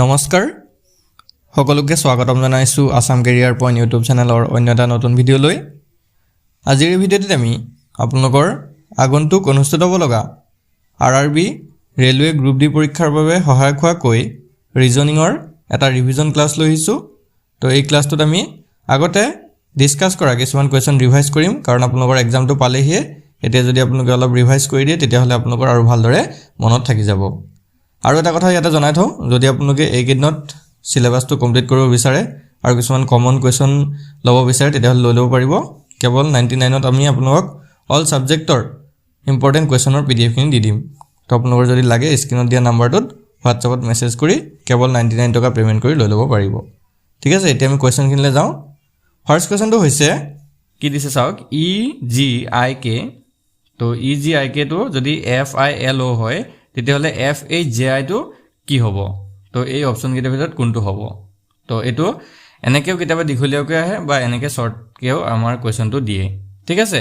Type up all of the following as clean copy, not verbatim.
নমস্কাৰ সকলোকে স্বাগতম জনাইছো আসাম কেৰিয়াৰ পইণ্ট ইউটিউব চেনেলৰ অন্য এটা নতুন ভিডিঅ'লৈ। আজিৰ ভিডিঅ'টিত আমি আপোনালোকৰ আগন্তুক অনুষ্ঠিত হ'ব লগা আৰআৰবি ৰেলৱে গ্ৰুপ ডি পৰীক্ষাৰ বাবে সহায়ক হোৱাকৈ ৰিজনিঙৰ এটা ৰিভিজন ক্লাছ লৈ আহিছোঁ। তো এই ক্লাছটোত আমি আগতে ডিছকাছ কৰা কিছুমান কুৱেশ্যন ৰিভাইজ কৰিম, কাৰণ আপোনালোকৰ এক্সামটো পালেহিয়ে। এতিয়া যদি আপোনালোকে অলপ ৰিভাইজ কৰি দিয়ে তেতিয়াহ'লে আপোনালোকৰ আৰু ভালদৰে মনত থাকি যাব। আৰু এটা কথা ইয়াতে জনাই থওঁ, যদি আপোনালোকে এইকেইদিনত সিলেবাসটো কমপ্লিট কৰিব বিচাৰে আৰু কিছুমান কমন কুৱেশ্যন ল'ব বিচাৰে তেতিয়াহ'লে লৈ ল'ব পাৰিব। কেৱল 99ত আমি আপোনালোকক অল ছাবজেক্টৰ ইম্পৰ্টেণ্ট কুৱেশ্যনৰ পিডিএফখিনি দি দিম। তো আপোনালোকৰ যদি লাগে স্ক্ৰীনত দিয়া নাম্বাৰটোত হোৱাটছআপত মেছেজ কৰি কেৱল 99 টকা পে'মেণ্ট কৰি লৈ ল'ব পাৰিব। ঠিক আছে, এতিয়া আমি কুৱেশ্যনখিনিলৈ যাওঁ। ফাৰ্ষ্ট কুৱেশ্যনটো হৈছে কি দিছে চাওক, EGIK। তো EGIKটো যদি FILO হয় তেতিয়াহ'লে FHJIটো কি হ'ব? তো এই অপশ্যনকেইটাৰ ভিতৰত কোনটো হ'ব? তো এইটো এনেকৈও কেতিয়াবা দীঘলীয়াকৈ আহে বা এনেকৈ শ্বৰ্টকৈও আমাৰ কুৱেশ্যনটো দিয়ে। ঠিক আছে,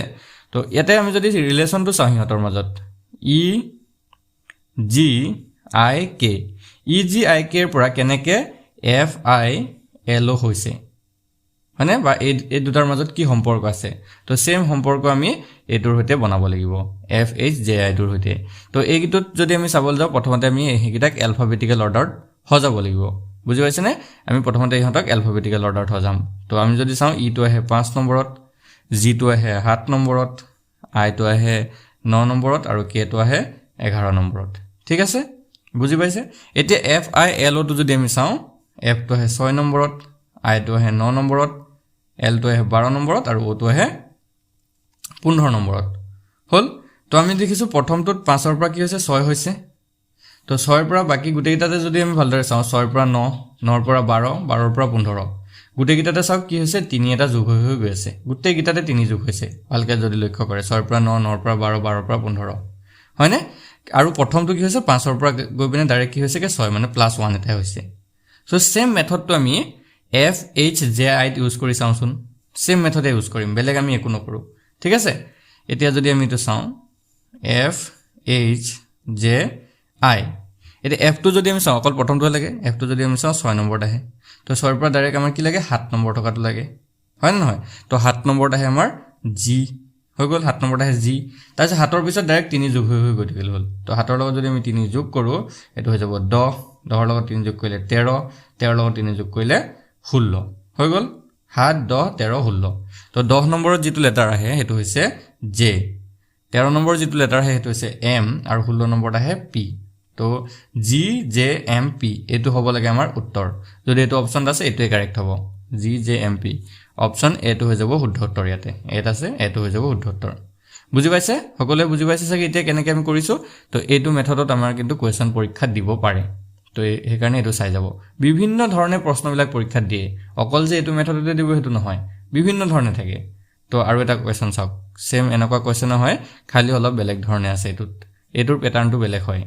তো ইয়াতে আমি যদি ৰিলেশ্যনটো চাওঁ সিহঁতৰ মাজত, EGIKৰ পৰা কেনেকৈ FILO হৈছে, হয়নে? বা এই দুটাৰ মাজত কি সম্পৰ্ক আছে? তো ছেম সম্পৰ্ক আমি এইটোৰ সৈতে বনাব লাগিব, FHJIটোৰ সৈতে। তো এইটোত যদি আমি চাবলৈ যাওঁ, প্ৰথমতে আমি সেইকেইটাক এলফাবেটিকেল অৰ্ডাৰত সজাব লাগিব। বুজি পাইছেনে? আমি প্ৰথমতে ইহঁতক এলফাবেটিকেল অৰ্ডাৰত সজাম। তো আমি যদি চাওঁ, ইটো আহে 5 নম্বৰত, জিটো আহে 7 নম্বৰত, আইটো আহে 9 নম্বৰত আৰু কেটো আহে 11 নম্বৰত। ঠিক আছে, বুজি পাইছে? এতিয়া FILOটো যদি আমি চাওঁ, এফটো আহে 6 নম্বৰত, আইটো আহে 9 নম্বৰত, এলটো আহে 12 নম্বৰত আৰু অ'টো আহে 15 নম্বৰত। হ'ল? তো আমি দেখিছোঁ প্ৰথমটোত 5ৰ পৰা কি হৈছে, 6 হৈছে। তো 6ৰ পৰা বাকী গোটেইকেইটাতে যদি আমি ভালদৰে চাওঁ, 6ৰ পৰা 9, 9ৰ পৰা 12, 12ৰ পৰা 15, গোটেইকেইটাতে চাওক কি হৈছে, 3 এটা যোগ হৈ গৈ আছে। গোটেইকেইটাতে 3 যোগ হৈছে, ভালকৈ যদি লক্ষ্য কৰে, 6ৰ পৰা 9, 9ৰ পৰা 12, 12ৰ পৰা 15, হয়নে? আৰু প্ৰথমটো কি হৈছে, 5ৰ পৰা গৈ পিনে ডাইৰেক্ট কি হৈছেগৈ, 6 মানে +1 এটা হৈছে। চ' ছেম মেথডটো আমি FHJIত ইউজ কৰি চাওঁচোন। ছেম মেথডে ইউজ কৰিম, বেলেগ আমি একো নকৰোঁ। ঠিক আছে, এতিয়া যদি আমি এইটো চাওঁ, FHJI, এতিয়া এফটো যদি আমি চাওঁ, অকল প্ৰথমটোহে লাগে। এফটো যদি আমি চাওঁ 6 নম্বৰত আহে। তো 6ৰ পৰা ডাইৰেক্ট আমাৰ কি লাগে, 7 নম্বৰ টকাটো লাগে, হয় নে নহয়? তো 7 নম্বৰত আহে আমাৰ জি, হৈ গ'ল। 7 নম্বৰত আহে জি, তাৰপিছত 7ৰ পিছত ডাইৰেক্ট 3 যোগ হৈ গৈ থাকিল হ'ল। তো 7ৰ লগত যদি আমি 3 যোগ কৰোঁ, এইটো হৈ যাব 10, 10ৰ লগত 3 যোগ কৰিলে 13, 13ৰ লগত 3 যোগ কৰিলে 16, হৈ গ'ল। 7, 10, 13, 16। তো 10 নম্বৰত যিটো লেটাৰ আহে সেইটো হৈছে জে, 13 নম্বৰত যিটো লেটাৰ আহে সেইটো হৈছে এম, আৰু 16 নম্বৰত আহে পি। তো GJMP এইটো হ'ব লাগে আমাৰ উত্তৰ। যদি এইটো অপশ্যন আছে, এইটোৱে কাৰেক্ট হ'ব, GJMP। অপশ্যন এটো হৈ যাব শুদ্ধ উত্তৰ। ইয়াতে এট আছে, এটো হৈ যাব শুদ্ধ উত্তৰ। বুজি পাইছে? সকলোৱে বুজি পাইছে চাগে এতিয়া কেনেকৈ আমি কৰিছোঁ? তো এইটো মেথডত আমাৰ কিন্তু কুৱেশ্যন পৰীক্ষাত দিব পাৰে। তো সেইকাৰণে এইটো চাই যাব। বিভিন্ন ধৰণে প্ৰশ্নবিলাক পৰীক্ষাত দিয়ে, অকল যে এইটো মেথডতে দিব সেইটো নহয়, বিভিন্ন ধৰণে থাকে। তো আৰু এটা কুৱেশ্যন চাওক, ছেম এনেকুৱা কুৱেশ্যনো হয়, খালি অলপ বেলেগ ধৰণে আছে। এইটোৰ পেটাৰ্ণটো বেলেগ হয়।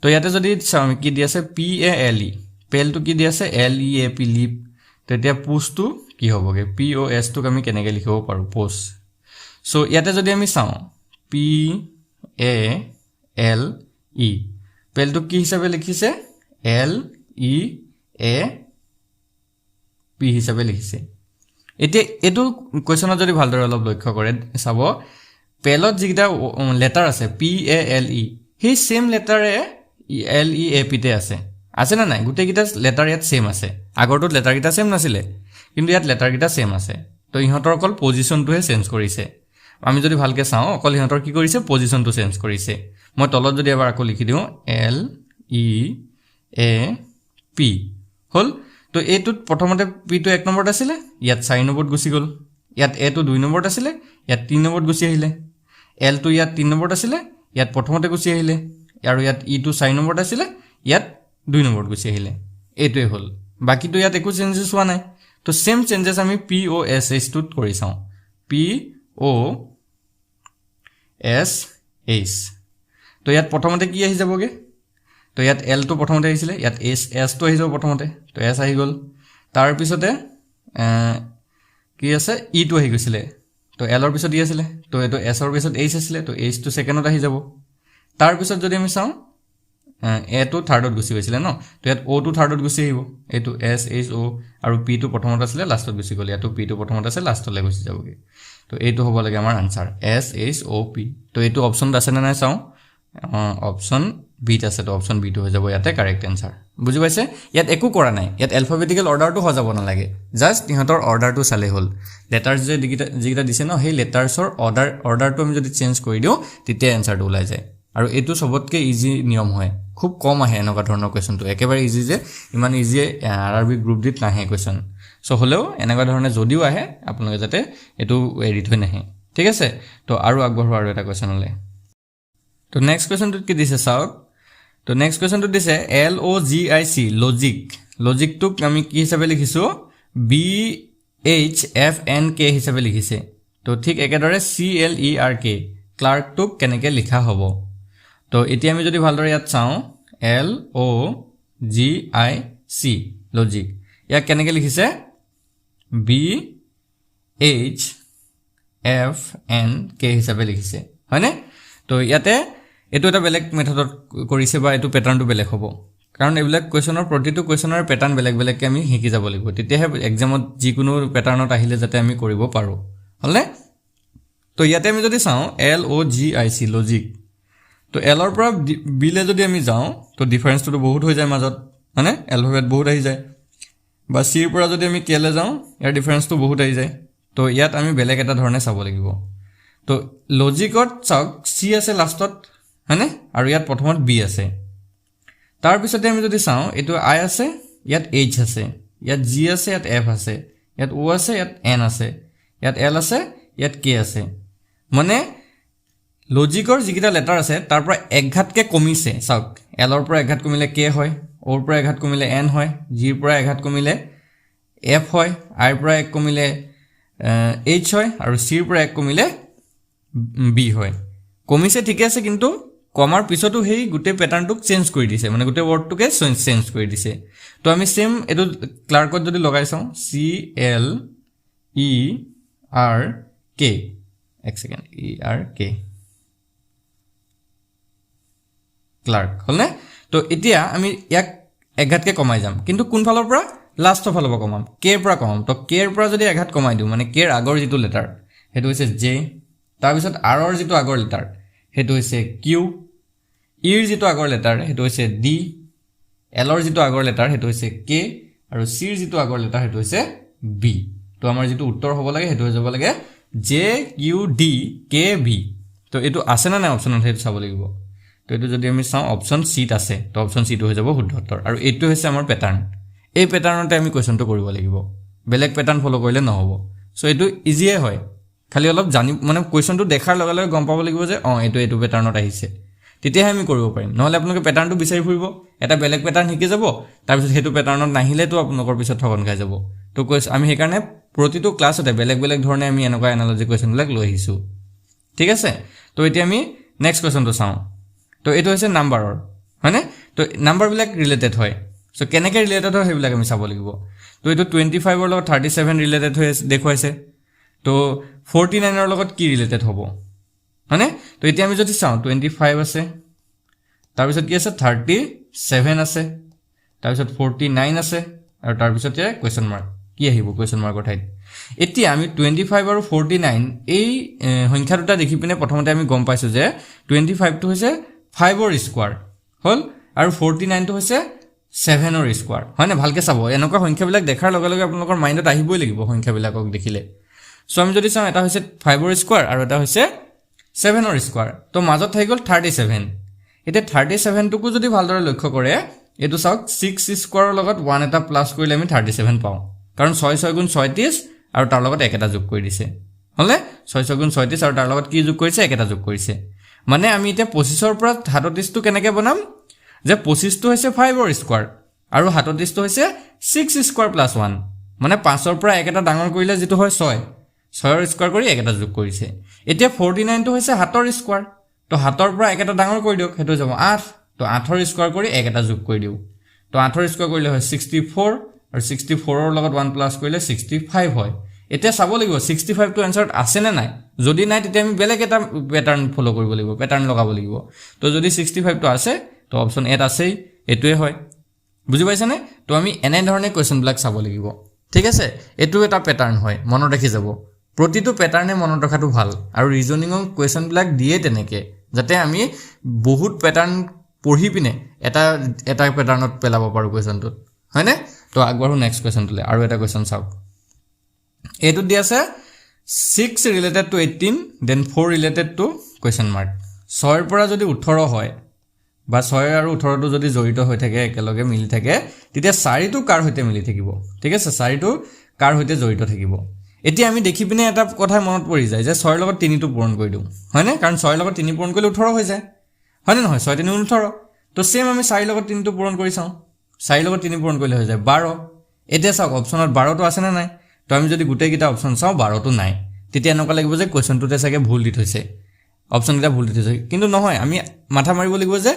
তো ইয়াতে যদি চাওঁ কি দি আছে, PALE, পেলটো কি দি আছে, LEAP, লিপ। তেতিয়া পোষ্টটো কি হ'বগৈ, POSটোক আমি কেনেকৈ লিখিব পাৰোঁ, পোষ্ট। চ' ইয়াতে যদি আমি চাওঁ, PALE, পেলটোক কি হিচাপে লিখিছে, LEAP হিচাপে লিখিছে। এতিয়া এইটো কুৱেশ্যনত যদি ভালদৰে অলপ লক্ষ্য কৰে চাব, পেলত যিকেইটা লেটাৰ আছে PALE, সেই ছেম লেটাৰে LEAPতে আছেনে নাই? গোটেইকেইটা লেটাৰ ইয়াত ছেম আছে। আগৰটোত লেটাৰকেইটা ছেম নাছিলে, কিন্তু ইয়াত লেটাৰকেইটা ছেম আছে। তো ইহঁতৰ অকল পজিশ্যনটোহে চেঞ্জ কৰিছে। আমি যদি ভালকৈ চাওঁ, অকল ইহঁতৰ কি কৰিছে, পজিশ্যনটো চেঞ্জ কৰিছে। মই তলত যদি এবাৰ আকৌ লিখি দিওঁ, LEAP, হ'ল। তো এইটোত প্ৰথমতে পিটো 1 নম্বৰত আছিলে, ইয়াত 4 নম্বৰত গুচি গ'ল। ইয়াত এটো 2 নম্বৰত আছিলে, ইয়াত 3 নম্বৰত গুচি আহিলে। এলটো ইয়াত 3 নম্বৰত আছিলে, ইয়াত প্ৰথমতে গুচি আহিলে। আৰু ইয়াত ইটো 4 নম্বৰত আছিলে, ইয়াত 2 নম্বৰত গুচি আহিলে। এইটোৱে হ'ল, বাকীটো ইয়াত একো চেঞ্জেছ হোৱা নাই। তো ছেম চেঞ্জেছ আমি POSHটোত কৰি চাওঁ, POSH। তো ইয়াত প্ৰথমতে কি আহি যাবগৈ, তো ইয়াত এলটো প্ৰথমতে আহিছিলে, ইয়াত এছটো আহি যাব প্ৰথমতে। তো এছ আহি গ'ল। তাৰপিছতে কি আছে, ইটো আহি গৈছিলে। তো এলৰ পিছত ই আছিলে, তো এইটো এছৰ পিছত এইচ আছিলে, তো এইচটো ছেকেণ্ডত আহি যাব। তাৰপিছত যদি আমি চাওঁ, এটো থাৰ্ডত গুচি গৈছিলে ন তো ইয়াত অ' টো থাৰ্ডত গুচি আহিব এইটো এছ এইচ অ' আৰু পি টো প্ৰথমত আছিলে লাষ্টত গুচি গ'ল ইয়াতো পি টো প্ৰথমত আছে লাষ্টলৈ গুচি যাবগৈ তো এইটো হ'ব লাগে আমাৰ answer S H O' P তো এইটো অপশ্যনত আছে নে নাই চাওঁ অপশ্যন বিত আছে তো অপশ্যন বিটো হৈ যাব ইয়াতে কাৰেক্ট এনচাৰ বুজি পাইছে ইয়াত একো কৰা নাই ইয়াত এলফাবেটিকেল অৰ্ডাৰটো সজাব নালাগে জাষ্ট ইহঁতৰ অৰ্ডাৰটো চালে হ'ল লেটাৰ্ছ যে যিকেইটা দিছে ন সেই লেটাৰ্ছৰ অৰ্ডাৰটো আমি যদি চেঞ্জ কৰি দিওঁ তেতিয়া এনচাৰটো ওলাই যায় আৰু এইটো চবতকৈ ইজি নিয়ম হয় খুব কম আহে এনেকুৱা ধৰণৰ কুৱেশ্যনটো একেবাৰে ইজি যে ইমান ইজি RRB গ্ৰুপ ডিত নাহে কুৱেশ্যন চ' হ'লেও এনেকুৱা ধৰণে যদিও আহে আপোনালোকে যাতে এইটো এৰি থৈ নাহে ঠিক আছে তো আৰু আগবঢ়োৱা আৰু এটা কুৱেশ্যনলৈ তো নেক্সট কুৱেশ্যনটোত কি দিছে চাওক তো নেক্সট কুৱেশ্যনটোত দিছে LOGIC লজিকটোক আমি কি হিচাপে লিখিছোঁ BHFNK হিচাপে লিখিছে তো ঠিক একেদৰে CLERK ক্লাৰ্কটোক কেনেকৈ লিখা হ'ব তো এতিয়া আমি যদি ভালদৰে ইয়াত চাওঁ LOGIC লজিক ইয়াক কেনেকৈ লিখিছে BHFNK হিচাপে লিখিছে হয়নে তো ইয়াতে এইটো এটা বেলেগ মেথডত কৰিছে বা এইটো পেটাৰ্ণটো বেলেগ হ'ব কাৰণ এইবিলাক কুৱেশ্যনৰ প্ৰতিটো কুৱেশ্যনৰ পেটাৰ্ণ বেলেগ বেলেগকৈ আমি শিকি যাব লাগিব তেতিয়াহে এক্সামত যিকোনো পেটাৰ্ণত আহিলে যাতে আমি কৰিব পাৰোঁ হ'লনে তো ইয়াতে আমি যদি চাওঁ LOGIC লজিক তো এলৰ পৰা বিলে যদি আমি যাওঁ তো ডিফাৰেঞ্চটো বহুত হৈ যায় মাজত মানে এলফাবেট বহুত আহি যায় বা চিৰ পৰা যদি আমি কেলৈ যাওঁ ইয়াৰ ডিফাৰেঞ্চটো বহুত আহি যায় তো ইয়াত আমি বেলেগ এটা ধৰণে চাব লাগিব তো লজিকত চাওক চি আছে লাষ্টত হয়নে আৰু ইয়াত প্ৰথমত বি আছে তাৰপিছতে আমি যদি চাওঁ এইটো আই আছে ইয়াত এইচ আছে ইয়াত জি আছে ইয়াত এফ আছে ইয়াত অ' আছে ইয়াত এন আছে ইয়াত এল আছে ইয়াত কে আছে মানে লজিকৰ যিকেইটা লেটাৰ আছে তাৰ পৰা একঘাতকৈ কমিছে চাওক এলৰ পৰা একঘাত কমিলে কে হয় অ'ৰ পৰা একঘাত কমিলে এন হয় জিৰ পৰা একঘাত কমিলে এফ হয় আইৰ পৰা এক কমিলে এইচ হয় আৰু চিৰ পৰা এক কমিলে বি হয় কমিছে ঠিকে আছে কিন্তু কমাৰ পিছতো সেই গোটেই পেটাৰ্ণটোক চেঞ্জ কৰি দিছে মানে গোটেই ৱৰ্ডটোকে চেঞ্জ কৰি দিছে তো আমি চেম এইটো ক্লাৰ্কত যদি লগাই চাওঁ CLERK এক ছেকেণ্ড ERK ক্লাৰ্ক হ'লনে তো এতিয়া আমি ইয়াক এঘাতকৈ কমাই যাম কিন্তু কোনফালৰ পৰা লাষ্টৰ ফালৰ পৰা কমাম কেৰ পৰা কমাম তো কেৰ পৰা যদি এঘাত কমাই দিওঁ মানে কেৰ আগৰ যিটো লেটাৰ সেইটো হৈছে জে তাৰপিছত আৰৰ যিটো আগৰ লেটাৰ সেইটো হৈছে কিউ ইৰ যিটো আগৰ লেটাৰ সেইটো হৈছে ডি এলৰ যিটো আগৰ লেটাৰ সেইটো হৈছে কে আৰু চিৰ যিটো আগৰ লেটাৰ সেইটো হৈছে বি তো আমাৰ যিটো উত্তৰ হ'ব লাগে সেইটো হৈ যাব লাগে JQDKB তো এইটো আছে না নাই অপশ্যনত সেইটো চাব লাগিব তো এইটো যদি আমি চাওঁ অপশ্যন চিত আছে তো অপশ্যন চিটো হৈ যাব শুদ্ধ উত্তৰ আৰু এইটো হৈছে আমাৰ পেটাৰ্ণ এই পেটাৰ্ণতে আমি কুৱেশ্যনটো কৰিব লাগিব বেলেগ পেটাৰ্ণ ফ'ল' কৰিলে নহ'ব চ' এইটো ইজিয়ে হয় খালি অলপ জানি মানে কুৱেশ্যনটো দেখাৰ লগে লগে গম পাব লাগিব যে এইটো পেটাৰ্ণত আহিছে তেতিয়াহে আমি কৰিব পাৰিম নহ'লে আপোনালোকে পেটাৰ্ণটো বিচাৰি ফুৰিব এটা বেলেগ পেটাৰ্ণ শিকি যাব তাৰপিছত সেইটো পেটাৰ্ণত নাহিলেতো আপোনালোকৰ পিছত ঠগন খাই যাব তো আমি সেইকাৰণে প্ৰতিটো ক্লাছতে বেলেগ বেলেগ ধৰণে আমি এনেকুৱা এনালজি কুৱেশ্যনবিলাক লৈ আহিছোঁ ঠিক আছে তো এতিয়া আমি নেক্সট কুৱেশ্যনটো চাওঁ তো এইটো হৈছে নাম্বাৰৰ হয়নে তো নাম্বাৰবিলাক ৰিলেটেড হয় চ' কেনেকৈ ৰিলেটেড হয় সেইবিলাক আমি চাব লাগিব তো এইটো 25ৰ লগত 37 ৰিলেটেড হৈ দেখুৱাইছে তো 49ৰ লগত কি ৰিলেটেড হ'ব হয়নে তো এতিয়া আমি যদি চাওঁ 25 আছে তাৰপিছত কি আছে 37 আছে তাৰপিছত 49 আছে আৰু তাৰপিছতে কুৱেশ্যন মাৰ্ক কি আহিব কুৱেশ্যন মাৰ্কৰ ঠাইত এতিয়া আমি 25 আৰু 49 এই সংখ্যা দুটা দেখি পিনে প্ৰথমতে আমি গম পাইছোঁ যে 25টো হৈছে 5ৰ স্কোৱাৰ হ'ল আৰু 49টো হৈছে 7ৰ স্কোৱাৰ হয়নে ভালকৈ চাব এনেকুৱা সংখ্যাবিলাক দেখাৰ লগে লগে আপোনালোকৰ মাইণ্ডত আহিবই লাগিব সংখ্যাবিলাকক দেখিলে চ' আমি যদি চাওঁ এটা হৈছে 5ৰ স্কোৱাৰ আৰু এটা হৈছে 7ৰ স্কোৱাৰ তো মাজত থাকি গ'ল 37 এতিয়া 37টোকো যদি ভালদৰে লক্ষ্য কৰে এইটো চাওক 6 স্কোৱাৰৰ লগত 1 এটা প্লাছ কৰিলে আমি 37 পাওঁ কাৰণ 6 6 গুণ 36 আৰু তাৰ লগত এক এটা যোগ কৰি দিছে হ'লে 6 6 গুণ 36 আৰু তাৰ লগত কি যোগ কৰিছে এক এটা যোগ কৰিছে মানে আমি এতিয়া 25ৰ পৰা 37টো কেনেকৈ বনাম যে 25টো হৈছে 5ৰ স্কোৱাৰ আৰু 37টো হৈছে 6 স্কোৱাৰ প্লাছ 1 মানে 5ৰ পৰা এক এটা ডাঙৰ কৰিলে যিটো হয় 6ৰ স্কোৱাৰ কৰি এক এটা যোগ কৰিছে এতিয়া 49টো হৈছে 7ৰ স্কোৱাৰ তো 7ৰ পৰা এক এটা ডাঙৰ কৰি দিয়ক সেইটো হৈ যাব 8 তো 8ৰ স্কোৱাৰ কৰি এক এটা যোগ কৰি দিওঁ তো 8ৰ স্কোৱাৰ কৰিলে হয় 64 আৰু 64ৰ লগত 1 প্লাছ কৰিলে 65 হয় এতিয়া চাব লাগিব 65টো এনচাৰত আছে নে নাই যদি নাই তেতিয়া আমি বেলেগ এটা পেটাৰ্ণ ফ'ল' কৰিব লাগিব পেটাৰ্ণ লগাব লাগিব তো যদি 65টো আছে তো অপশ্যন এত আছেই এটোৱে হয় বুজি পাইছানে তো আমি এনে ধৰণে কোৱেশ্যনবিলাক চাব লাগিব ঠিক আছে এটো এটা প্যাটাৰ্ন হয় মনত ৰাখি যাব প্ৰতিটো প্যাটাৰ্নে মনত ৰখাটো ভাল আৰু ৰিজনিঙৰ কোৱেশ্যনবিলাক দিয়ে তেনেকে যাতে আমি বহুত প্যাটাৰ্ন পঢ়ি পিনে এটা প্যাটাৰ্নত পেলাব পাৰো কোৱেশ্যনটোত হয়নে তো আগবাঢ়ো নেক্সট কোৱেশ্যনটোলে আৰু এটা কোৱেশ্যন চাওক এইটো দি আছে 6 related to 18 then 4 related to question mark 6 ৰ পৰা যদি 18 হয় বা 6 আৰু 18 টো যদি জড়িত হৈ থাকে একেলগে মিলি থাকে তেতিয়া 4 টো কাৰ হৈতে মিলি থাকিব ঠিক আছে 4 টো কাৰ হৈতে জড়িত থাকিব এতিয়া আমি দেখি পিনে এটা কথা মনত পৰি যায় যে 6 ৰ লগত 3 টো পূৰণ কৰি দিও হয়নে কাৰণ 6 ৰ লগত 3 পূৰণ কৰিলে 18 হৈ যায় হয়নে নহয় 6 3 18 তো সেম আমি 4 ৰ লগত 3 টো পূৰণ কৰি চাও 4 ৰ লগত 3 পূৰণ কৰিলে হৈ যায় 12 এতিয়া চাওক অপচনত 12 টো আছে না নাই তো আমি যদি গুটেই কিটা অপচন চাও 12 টো নাই তেতিয়া এনেকুৱা লাগিব যে কোৱেশ্যনটোতে চাগে ভুল দি থৈছে অপচন কিটা ভুল দি থৈছে কিন্তু নহয় আমি মাথা মাৰিব লাগিব যে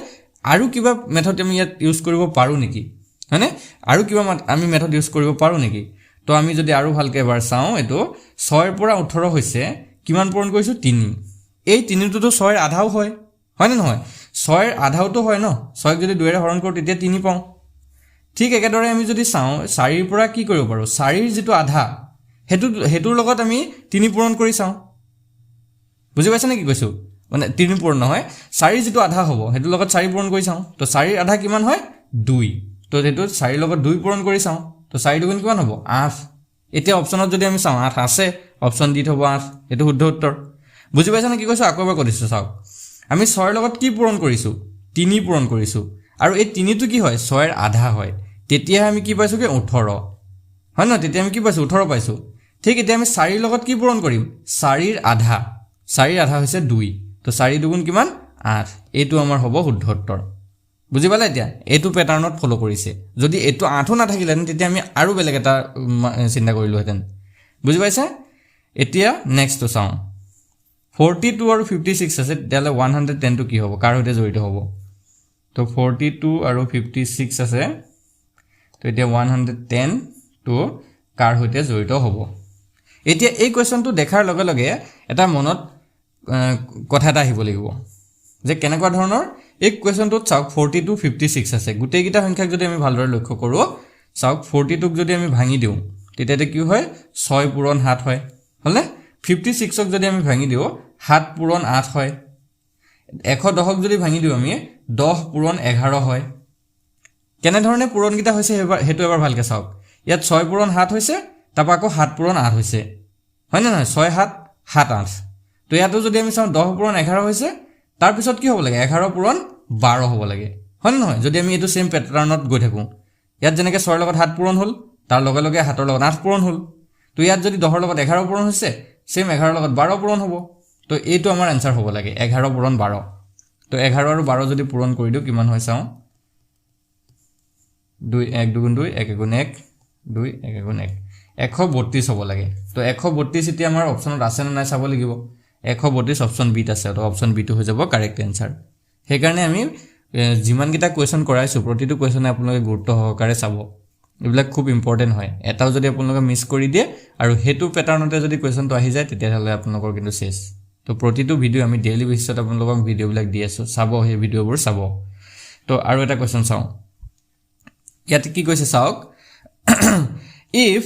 আৰু কিবা মেথড আমি ইয়াত ইউজ কৰিব পাৰো নেকি হয়নে আৰু কিবা আমি মেথড ইউজ কৰিব পাৰো নেকি তো আমি যদি আৰু ভালকে এবাৰ চাও এটো 6 ৰ পৰা 18 হৈছে কিমান পূৰণ কৰিছো 3 এই 3 টো 6 ৰ আধাও হয় হয়নে নহয় 6 ৰ আধাও তো হয় ন 6 ক যদি 2 ৰে হৰণ কৰো তেতিয়া 3 পাও ঠিক একেদৰে আমি যদি চাও 4 ৰ পৰা কি কৰিব পাৰো 4 ৰ যেটো আধা হেতুৰ লগত আমি 3 পূৰণ কৰি চাও বুজি পাইছা নে কি কৈছো মানে 3 পূৰণ নহয় 4 যেটো আধা হ'ব হেতুৰ লগত 4 পূৰণ কৰি চাও তো 4 ৰ আধা কিমান হয় 2 তো হেতু 4 ৰ লগত 2 পূৰণ কৰি চাও তো 4 দুগুণ কিমান হ'ব 8 এতিয়া অপচনত যদি আমি চাও 8 আছে অপচন দি থব 8 এটো শুদ্ধ উত্তৰ বুজি পাইছা নে কি কৈছো আকৌ এবাৰ কৰিছো চাওক আমি 6 ৰ লগত কি পূৰণ কৰিছো 3 পূৰণ কৰিছো আৰু এই 3 টো কি হয় 6 ৰ আধা হয় তেতিয়া আমি কি পাইছো কি 18 হয় না তেতিয়া আমি কি পাইছো 18 পাইছো ঠিক এতিয়া আমি 4 ৰ লগত কি পূৰণ কৰিম 4 ৰ আধা 4 ৰ আধা হৈছে 2 তো 4 দুগুণ কিমান 8 এইটো আমাৰ হ'ব শুদ্ধ উত্তৰ বুজি পালে এতিয়া এইটো প্যাটাৰ্নত ফলো কৰিছে যদি এইটো 8 না থাকিলে তেতিয়া আমি আৰু বেলেগ এটা চিন্তা কৰিলো হেতেন বুজি পাইছা এতিয়া নেক্সট তো চাও 42 আৰু 56 আছে তেতিয়ালে 110 টো কি হ'ব কাৰ হৈতে জড়িত হ'ব তো 42 আৰু 56 আছে তো এতিয়া 110 টো কাৰ হৈতে জড়িত হ'ব এতিয়া এই কোৱেশ্যনটো দেখাৰ লগে লগে এটা মনত কথা এটা আহিব লাগিব যে কেনেকুৱা ধৰণৰ এই কোৱেশ্যনটোত চাওক 42 56 আছে গুটেই কিটা সংখ্যাক যদি আমি ভালদৰে লক্ষ্য কৰো চাওক 42 ক যদি আমি ভাঙি দিও তেতিয়া কি হয় 6 পূৰণ 7 হয় হলনে 56 ক যদি আমি ভাঙি দিও 7 পূৰণ 8 হয় 110 ক যদি ভাঙি দিও আমি 10 পূৰণ 11 হয় কেনে ধৰণে পূৰণ কিটা হৈছে হেতু এবাৰ ভালকে চাওক ইয়াত 6 পূৰণ 7 হৈছে তাপা আকৌ 7 পূৰণ 8 হৈছে হয় না নহয় 6 7 7 8 তো ইয়াতো যদি আমি চাও 10 পূৰণ 11 হৈছে তাৰ পিছত কি হ'ব লাগে 11 পূৰণ 12 হ'ব লাগে হয় না নহয় যদি আমি এটো সেম প্যাটাৰ্নত গৈ থাকো ইয়াত যেনেকে 6 ৰ লগত 7 পূৰণ হ'ল তাৰ লগে লগে 7 ৰ লগত 8 পূৰণ হ'ল তো ইয়াত যদি 10 ৰ লগত 11 পূৰণ হৈছে সেম 11 ৰ লগত 12 পূৰণ হ'ব তো এইটো আমাৰ আনসাৰ হ'ব লাগে 11 পূৰণ 12 তো 11 আৰু 12 যদি পূৰণ কৰি দিও কিমান হয় চাও 2 1 2 2 1 1 1 2 1 1 132 হ'ব লাগে তো 132 এতিয়া আমাৰ অপচনত আছে না নাই চাব লাগিব 132 অপচন বি আছে তো অপচন বি টো হৈ যাব কাৰেক্ট আনসাৰ সেই কাৰণে আমি যিমান কিটা কোৱেশ্যন কৰাইছো প্ৰতিটো কোৱেশ্যনে আপোনালোকে গুৰুত্ব সহকাৰে চাব এইবিলাক খুব ইম্পৰ্টেন্ট হয় এটাও যদি আপোনালোকে মিস কৰি দিয়ে আৰু হেতু প্যাটাৰ্নতে যদি কোৱেশ্যনটো আহি যায় তেতিয়া হলে আপোনালোকৰ কিন্তু শেষ তো প্ৰতিটো ভিডিও আমি ডেইলি বেসিছত আপোনালোকক ভিডিওবিলাক দি আছো চাব এই ভিডিওবোৰ চাব তো আৰু এটা কোৱেশ্যন চাও ইয়াত কি কৈছে চাওক if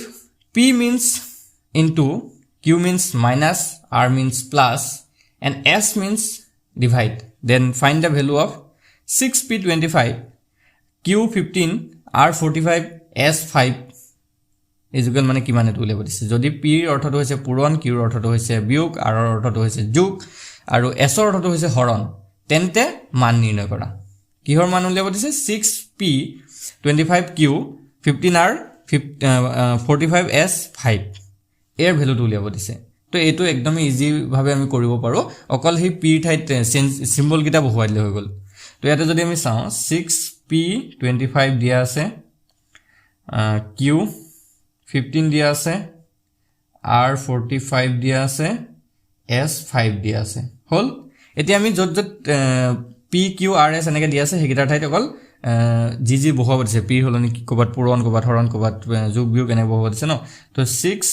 p means into q means minus r means plus and s means divide then find the value of 6p25 q15 r45 s5 equal মানে কি মানে তুলে বদিছে যদি p ৰ অৰ্থটো হৈছে পূৰণ q ৰ অৰ্থটো হৈছে বিয়োগ r ৰ অৰ্থটো হৈছে যোগ আৰু s ৰ অৰ্থটো হৈছে হৰণ তেন্তে মান নিৰ্ণয় কৰা কিহৰ মান উলিয়াব দিছে 6p 25q 15r 45s5 এৰ ভ্যালুটো উলিয়াব দিছে তো এটো একদম ইজি ভাবে আমি কৰিব পাৰো অকল হি p ঠাইত সিম্বল কিটা বহুৱাই দিলে হৈ গল তো ইয়াতে যদি আমি চাও 6p25 দিয়া আছে q15 দিয়া আছে r45 দিয়া আছে s5 দিয়া আছে হল এতিয়া আমি যত যত p q r s এনেকে দিয়া আছে হেগিটাৰ ঠাইত অকল জি জি বহুৱাব দিছে p হলনি কবাত পূৰণ কবাত হৰণ কবাত যোগ বিয়োগ এনে বহুৱাব দিছে ন তো 6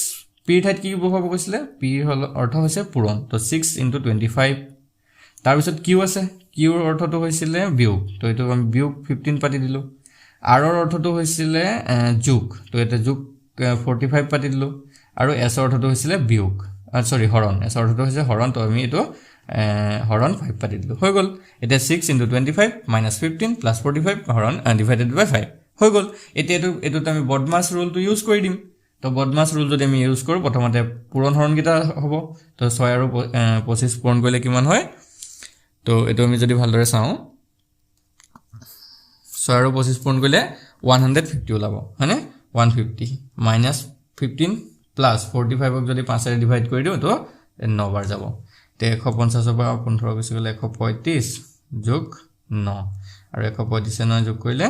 p ঠাইত কি বহুৱাব কৈছিলে p হল অৰ্থ হৈছে পূৰণ তো 6 * 25 তাৰপিছত কিউ আছে কিউৰ অৰ্থটো হৈছিলে বিয়োগ তো এইটো আমি বিয়োগ 15 পাতি দিলোঁ আৰৰ অৰ্থটো হৈছিলে যোগ তো এটা যোগ 45 পাতি দিলোঁ আৰু এছৰ অৰ্থটো হৈছিলে বিয়োগ সৰি হৰণ এছৰ অৰ্থটো হৈছে হৰণ তো আমি এইটো হৰণ 5 পাতি দিলোঁ হৈ গ'ল এতিয়া 6 * 25 - 15 + 45 হৰণ ডিভাইডেড বাই 5 হৈ গ'ল এতিয়া এইটোত আমি বদমাছ ৰুলটো ইউজ কৰি দিম তো বদমাছ ৰুল যদি আমি ইউজ কৰোঁ প্ৰথমতে পূৰণ হৰণকেইটা হ'ব তো 6 আৰু 25 পূৰণ কৰিলে কিমান হয় তো এইটো আমি যদি ভালদৰে চাওঁ 6 আৰু 25 পূৰণ কৰিলে 150 ওলাব হয়নে 150 - 15 + 45ক যদি 5 ৰে ডিভাইড কৰি দিওঁ তো 9 বাৰ যাব তে 150 পৰা 15 গুচি গ'লে 135 + 9 আৰু 135 9 যোগ কৰিলে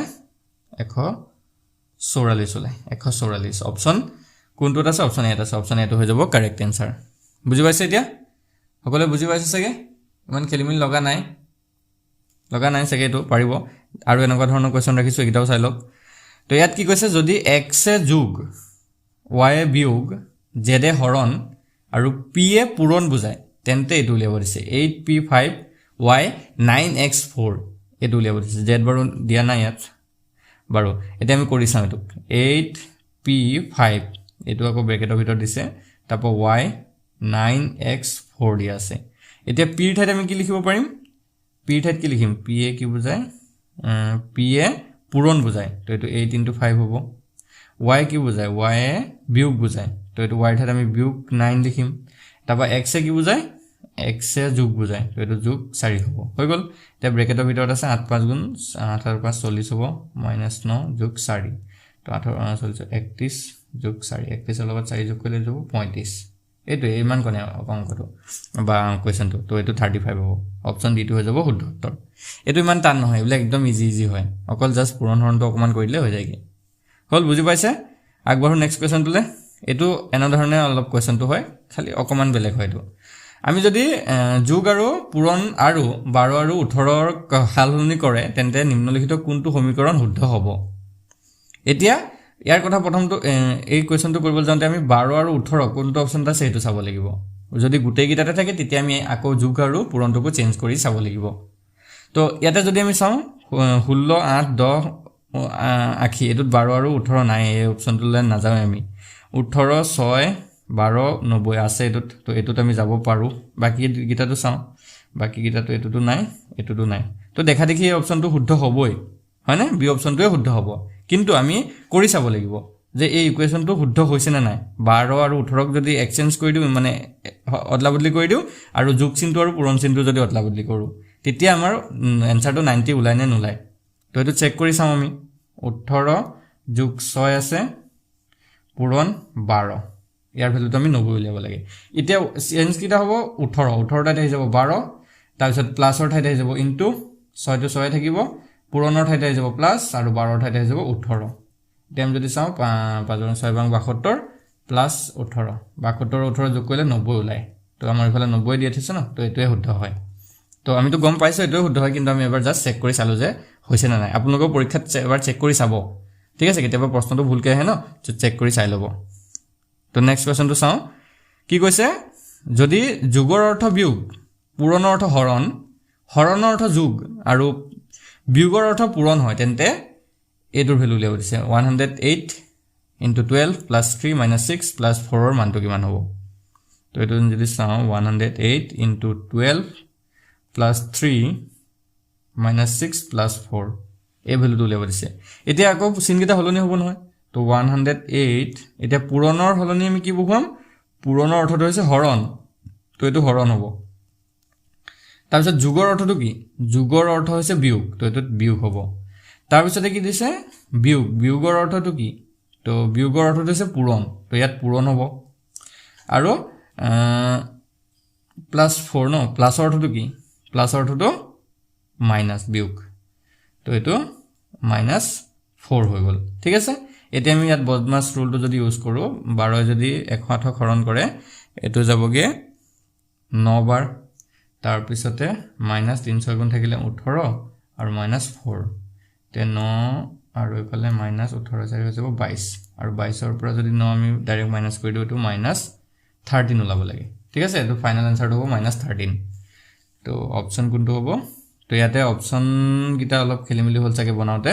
144 ওলাই 144 অপচন কোনটোত আছে অপচন এত আছে অপচন এটো হৈ যাব কাৰেক্ট এনসাৰ বুজি পাইছে এতিয়া সকলে বুজি পাইছে চাগে ইমান খেলিমিল লগা নাই চাগে এইটো পাৰিব আৰু এনেকুৱা ধৰণৰ কোৱেশ্চন ৰাখিছো এটাও চাই লওক তো ইয়াত কি কৈছে যদি x এ যোগ y এ বিয়োগ z এ হৰণ আৰু p এ পূৰণ বুজায় তেন্তে এইটো উলিয়াব দিছে 8p5 y 9x4 এইটো উলিয়াব দিছে z বাৰু দিয়া নাই ইয়াত বাৰু এটা আমি কৰি চাম এটো 8p5 এটো আকৌ ব্ৰেকেটৰ ভিতৰত দিছে তাৰপৰ y 9x4 দিয়া আছে এতিয়া p ৰ ঠাইত আমি কি লিখিব পাৰিম p ৰ ঠাইত কি লিখিম p এ কি বুজায় p এ পূৰণ বুজায় তো এটো 8 * 5 হ'ব y কি বুজায় y এ বিয়োগ বুজায় তো এটো y ৰ ঠাইত আমি বিয়োগ 9 লিখিম তারপর x এ কি বুজায় x এ যোগ বুজায় তো এটো যোগ 4 হ'ব হৈ গল তে ব্ৰেকেটৰ ভিতৰত আছে 8 5 গুণ 8 আৰু 5 40 হ'ব -9 যোগ 4 তো 8 40 31 যোগ 4 31 ৰ লগত 4 যোগ কৰিলে যাব 35 এইটো ইমান কোনে অংকটো বা কোৱেশ্চনটো তো এটো 35 হ'ব অপচন ডি টো হৈ যাব শুদ্ধ উত্তৰ এটো ইমান টান নহয় এবিলাক একদম ইজি হয় অকল জাস্ট পূৰণ হৰণটো অকমান কৰিলে হৈ যায়গে হল বুজি পাইছে আগবাঢ়ো নেক্সট কোৱেশ্চনটোলে এটো এনে ধৰণে অলপ কোৱেশ্চনটো হয় খালি অকমান বেলেগ হয়টো আমি যদি যোগ আৰু পূৰণ আৰু 12 আৰু 18 ৰ হালহলনি কৰে তেন্তে নিম্নলিখিত কোনটো সমীকৰণ শুদ্ধ হ'ব এতিয়া ইয়াৰ কথা প্ৰথমটো এই কোৱেশ্চনটো কৰিব যাওঁতে আমি 12 আৰু 18 কোনটো অপচনটা আছে হেতু চাব লাগিব যদি গুটেই গিটাতে থাকে তেতিয়া আমি আকৌ যোগ আৰু পূৰণটোকো চেঞ্জ কৰি চাব লাগিব তো ইয়াতে যদি আমি চাওঁ 16 8 10 আখি এটোত 12 আৰু 18 নাই এই অপচনটোলৈ নাযাও আমি 18 6 12 90 আছে এটোত তো এটোত আমি যাব পাৰো বাকি গিটাটো চাওঁ বাকি গিটাটো এটোটো নাই তো দেখা দেখি এই অপচনটো শুদ্ধ হ'বই হয় না বি অপচনটোৱে শুদ্ধ হ'ব কিন্তু আমি কৰি চাব লাগিব যে এই ইকুৱেশনটো শুদ্ধ হৈছে না নাই 12 আৰু 18ক যদি এক্সচেঞ্জ কৰি দিও মানে অদলাবদলি কৰি দিও আৰু যোগ চিনটো আৰু পূৰণ চিনটো যদি অদলাবদলি কৰো তেতিয়া আমাৰ এনসাৰটো 90 উলাই নে নুলাই তো এটো চেক কৰি চাম আমি 18 যোগ 6 আছে পূৰণ 12 ইয়াৰ ভ্যালুটো আমি 90 উলিয়াব লাগে এতিয়া চেঞ্জ কিটা হ'ব 18 ঠাইত আহি যাব 12 তাৰ পিছত প্লাসৰ ঠাইত আহি যাব ইনটু 6 টো 6 থাকিব পূৰণৰ ঠাইত আহি যাব প্লাস আৰু 12 ঠাইত আহি যাব 18 তেম যদি চাও 5 6 72 প্লাস 18 72 18 যোগ কৰিলে 90 উলাই তো আমাৰ ইফালে 90 দিয়া থৈছে না তো এটোৱে শুদ্ধ হয় তো আমি তো গম পাইছো এটোৱে শুদ্ধ হয় কিন্তু আমি এবাৰ জাস্ট চেক কৰি চালো যে হৈছে না নাই আপোনালোকৰ পৰীক্ষাত এবাৰ চেক কৰি চাব ঠিক আছে কেতিয়াবা প্ৰশ্নটো ভুলকে আহে ন তো চেক কৰি চাই লব তো নেক্সট কোৱেশ্চনটো চাও কি কৈছে যদি যোগৰ অৰ্থ বিয়োগ পূৰণৰ অৰ্থ হৰণ হৰণৰ অৰ্থ যোগ আৰু বিয়োগৰ অৰ্থ পূৰণ হয় তেন্তে এটোৰ ভ্যালু উলিয়াব দিছে 108 * 12 + 3 - 6 + 4 ৰ মানটো কিমান হ'ব তো এটো যদি চাও 108 * 12 + 3 - 6 + 4 এই ভ্যালুটো উলিয়াব দিছে এতিয়া আকৌ চিনকেইটা হলনি হ'ব নহয় তো 108 এটা পূৰণৰ হলনি আমি কি বুঝাম পূৰণৰ অৰ্থটো হৈছে হৰণ তো এটো হৰণ হ'ব তাৰ পিছত যোগৰ অৰ্থটো কি যোগৰ অৰ্থ হৈছে বিয়োগ তো এটো বিয়োগ হ'ব তাৰ পিছতে কি দিছে বিয়োগৰ অৰ্থটো কি তো বিয়োগৰ অৰ্থটো হৈছে পূৰণ তো ইয়াত পূৰণ হ'ব আৰু +4 ন প্লাসৰ অৰ্থটো কি প্লাসৰ অৰ্থটো মাইনাস বিয়োগ তো এটো -4 হৈ গল ঠিক আছে এতিয়া আমি ইয়াত বদমাছ ৰুলটো যদি ইউজ কৰো 12 যদি 108 হৰণ কৰে এটো যাবগে 9 বাৰ তাৰ পিছতে -3 6 গুণ থাকিলে 18 আৰু -4 তে 9 আৰু ইফালে -18 4 হৈ যাব 22 আৰু 22 ৰ পৰা যদি 9 আমি ডাইৰেক্ট মাইনাস কৰি দিও তো -13 ওলাব লাগে ঠিক আছে এটো ফাইনাল আনসাৰটো হ'ব -13 তো অপশ্যন কোনটো হ'ব তো ইয়াতে অপশ্যন কিটা অলপ খেলিমেলি হ'ল চাগে বনাওতে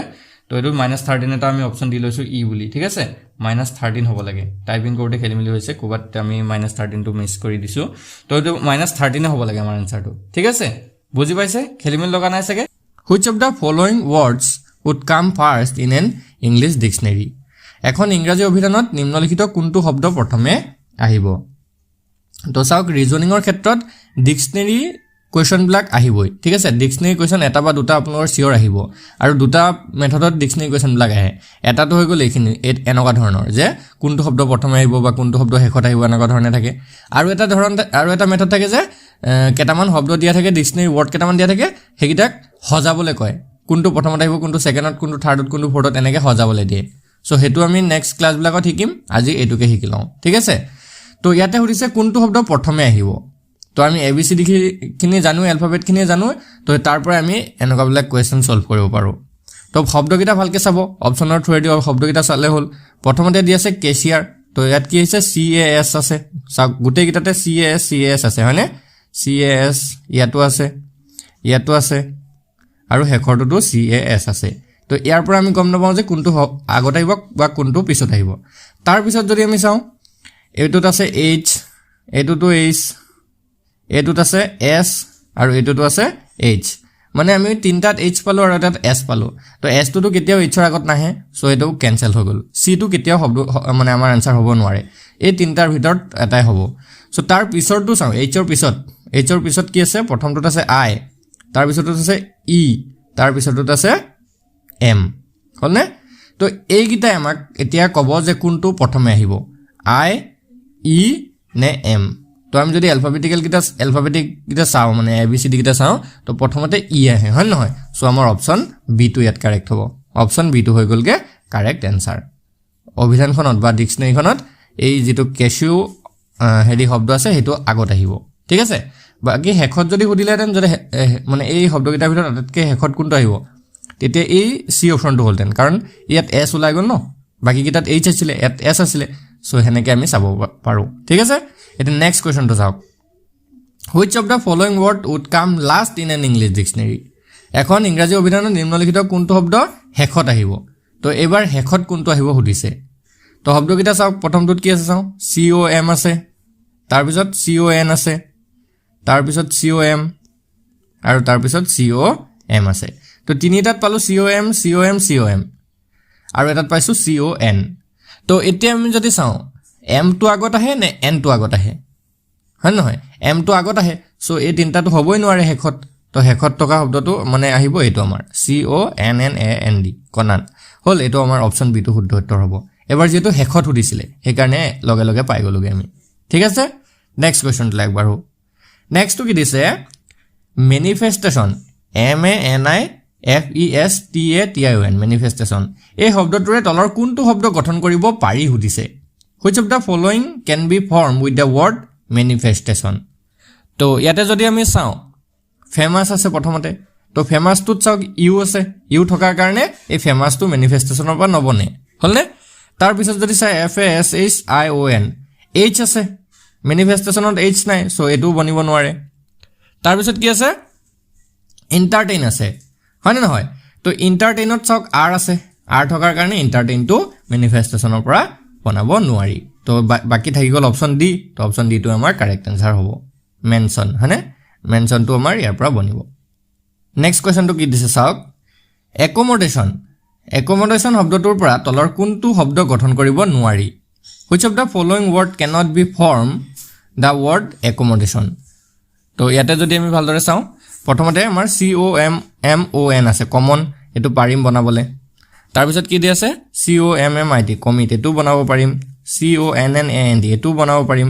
তো এটো -13 এটা আমি অপশ্যন দি লৈছো ই বুলি ঠিক আছে -13 হ'ব লাগে টাইপিং কৰোতে খেলিমেলি হৈছে কোবাত আমি -13 টো মিস কৰি দিছো তো এটো -13 হ'ব লাগে আমাৰ আনসাৰটো ঠিক আছে বুজি পাইছে খেলিমেলি লগা নাই চাগে which of the following words would come first in an English dictionary এখন ইংৰাজী অভিধানত নিম্নলিখিত কোনটো শব্দ প্ৰথমে আহিব তো চাওক ৰিজনিংৰ ক্ষেত্ৰত ডিকচনেৰী কোৱেশ্চন ব্লক আহিবই ঠিক আছে ডিকচনেৰী কোৱেশ্চন এটা বা দুটা আপোনালোকৰ সিওৰ আহিব আৰু দুটা মেথডত ডিকচনেৰী কোৱেশ্চন ব্লক আহে এটাটো হৈ গ'ল এইখিনি এনেকুৱা ধৰণৰ যে কোনটো শব্দ প্ৰথমে আহিব বা কোনটো শব্দ শেষত আহিব এনেকুৱা ধৰণে থাকে আৰু এটা মেথড থাকে যে কেটামান শব্দ দিয়া থাকে ডিকচনেৰী ওয়াৰ্ড কেটামান দিয়া থাকে হেকিটাক হজাবলৈ কয় কোনটো প্ৰথমত আহিব কোনটো সেকেন্ডত কোনটো থাৰ্ডত কোনটো ফোৰ্থত এনেকৈ হজাবলৈ দিয়ে সো হেতু আমি নেক্সট ক্লাস ব্লকত শিকিম আজি এটুকে শিকিলওঁ ঠিক আছে তো ইয়াতে সুধিছে কোনটো শব্দ প্ৰথমে আহিব তো আমি এবিসিডি খিনি জানো অ্যালফাবেট খিনি জানো তো তাৰ পৰা আমি এনেকুৱা ব্লক কোৱেশ্চন সলভ কৰিব পাৰো তো শব্দকিটা ভালকে চাব অপচনৰ থ্ৰুৱেদি শব্দকিটা চালে হ'ল প্ৰথমতে দি আছে কেশিয়াৰ তো ইয়াত কি হৈছে CAS আছে গোটেই কিটাতে CAS আছে হয়নে CAS ইয়াতো আছে আৰু হেখৰটো CAS আছে তো ইয়াৰ পৰা আমি গম নাপাওঁ যে কোনটো আগত আহিব বা কোনটো পিছত আহিব তাৰ পিছত যদি আমি চাওঁ এইটোত আছে H এইটোটো H এইটোত আছে S আৰু এইটোতো আছে H মানে আমি তিনটাত H পালো আৰু এটাত S পালো তো S টো কেতিয়াও H ৰ আগত নাহে সো এটো ক্যান্সেল হৈ গল C টো কেতিয়াও শব্দ মানে আমাৰ আনসাৰ হ'ব নোৱাৰে এই তিনটাৰ ভিতৰত এটাই হ'ব সো তাৰ পিছৰটো চাওঁ H ৰ পিছত কি আছে প্ৰথমটোত আছে I তাৰ পিছৰটোত আছে E তাৰ পিছৰটোত আছে M হলনে তো এই গিটা আমাক এতিয়া ক'ব যে কোনটো প্ৰথমে আহিব I E নে M তো আমি যদি অ্যালফাবেটিক গিটা চাও মানে ABCD গিটা চাও তো প্ৰথমতে ই আহে হয় নহয় সো আমাৰ অপচন বি টো ইয়াত কাৰেক্ট হ'ব অপচন বি টো হৈ গলগে কাৰেক্ট আনসাৰ অভিধানখনত বা ডিকচনেৰীখনত এই যেটো কেশিও হেৰি শব্দ আছে হেতু আগত আহিব ঠিক আছে বাকি হেখত যদি সুধিলেতেন যদি মানে এই শব্দকিটাৰ ভিতৰত আটাইতকৈ হেখত কোনটো আহিব তেতিয়া এই সি অপচনটো হলতেন কাৰণ ইয়াত এস ওলাই গল ন বাকি কিটাত এইচ আছিলে ইয়াত এস আছিলে সো হেনেকে আমি চাব পাৰো ঠিক আছে এটা নেক্সট কোৱেশ্চন তো চাওক which of the following word would come last in an English dictionary এখন ইংৰাজী অভিধানত নিম্নলিখিত কোনটো শব্দ হেখত আহিব তো এবাৰ হেখত কোনটো আহিব সুধিছে তো শব্দকিটা চাওক প্ৰথমটোত কি আছে চাও COM আছে তাৰ পিছত CON আছে তাৰ পিছত COM আৰু তাৰ পিছত COM আছে তো তিনিটাত পালো COM আৰু এটাত পাইছো CON তো এতিয়া আমি যদি চাও M টো আগত আহে নে N টো আগত আহে হয় নহয় M টো আগত আহে সো এই তিনটাটো হবই নোৱাৰে হেখত তো হেখত টকা শব্দটো মানে আহিব এটো আমাৰ CONNAND কনান হল এটো আমাৰ অপচন বি টো শুদ্ধ উত্তৰ হ'ব এবাৰ যেটো হেখত সুধিছিলে সেই কাৰণে লগে লগে পাই গলোগে আমি ঠিক আছে নেক্সট কোৱেশ্চন টো একবাৰ হো নেক্সট টো কি দিছে মেনিফেস্টেশন MANIFESTATION মেনিফেস্টেশন এই শব্দটোৰে তলৰ কোনটো শব্দ গঠন কৰিব পাৰি সুধিছে which of the following can be formed with the word manifestation তো ইয়াতে যদি আমি চাও ফেমাস আছে প্ৰথমতে তো ফেমাস টোত চাওক ইউ আছে ইউ থকাৰ কাৰণে এই ফেমাস টো মেনিফেস্টেশনৰ পৰা নবনে হলনে তাৰ পিছত যদি চাই FASHION H আছে মেনিফেস্টেশনত H নাই সো এটো বনিব নোৱাৰে তাৰ পিছত কি আছে এন্টাৰটেইন আছে হয় না নহয় তো এন্টাৰটেইনত চাওক R আছে R থকাৰ কাৰণে এন্টাৰটেইন টো মেনিফেস্টেশনৰ পৰা বনাব নোৱাৰি তো বাকি থাকি গল অপচন ডি তো অপচন ডি টো আমাৰ কাৰেক্ট আনসাৰ হ'ব মেনশন হনে মেনশন টো আমাৰ ইয়াৰ পৰা বনিব নেক্সট কোৱেশ্চন টো কি দিছে চাওক একমোডেশন শব্দটোৰ পৰা তলৰ কোনটো শব্দ গঠন কৰিব নোৱাৰি which of the following word cannot be formed the word accommodation তো ইয়াতে যদি আমি ভালদৰে চাও প্ৰথমতে আমাৰ COMMON আছে কমন এটো পাৰিম বনাবলে তাৰ পিছত কি দি আছে COMMIT কমিট এটো বনাব পাৰিম CONNAND এটো বনাব পাৰিম